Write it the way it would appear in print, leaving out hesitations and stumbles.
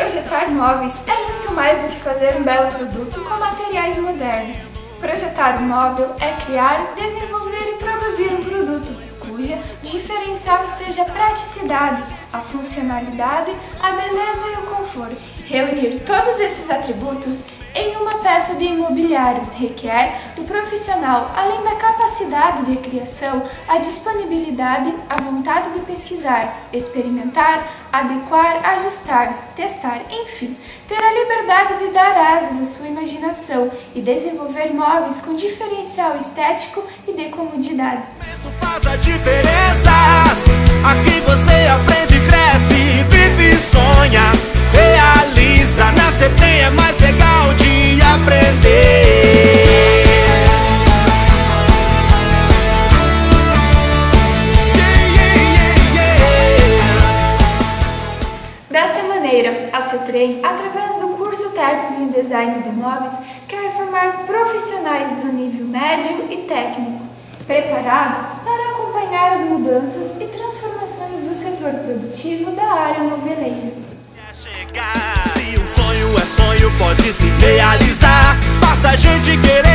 Projetar móveis é muito mais do que fazer um belo produto com materiais modernos. Projetar um móvel é criar, desenvolver e produzir um produto, cuja diferencial seja a praticidade, a funcionalidade, a beleza e o conforto. Reunir todos esses atributos em uma peça de imobiliário requer do profissional, além da capacidade de criação, a disponibilidade, a vontade de pesquisar, experimentar, adequar, ajustar, testar, enfim, ter a liberdade de dar asas à sua imaginação e desenvolver móveis com diferencial estético e de comodidade. Faz a diferença. Aqui você aprende, cresce, vive e sonha. Realiza, na CETEM é mais legal de aprender. Desta maneira, a CETEM, através do curso técnico em design de móveis, quer formar profissionais do nível médio e técnico, preparados para acompanhar as mudanças e transformações do setor produtivo da área moveleira. Se um sonho é sonho, pode se realizar. Basta a gente querer.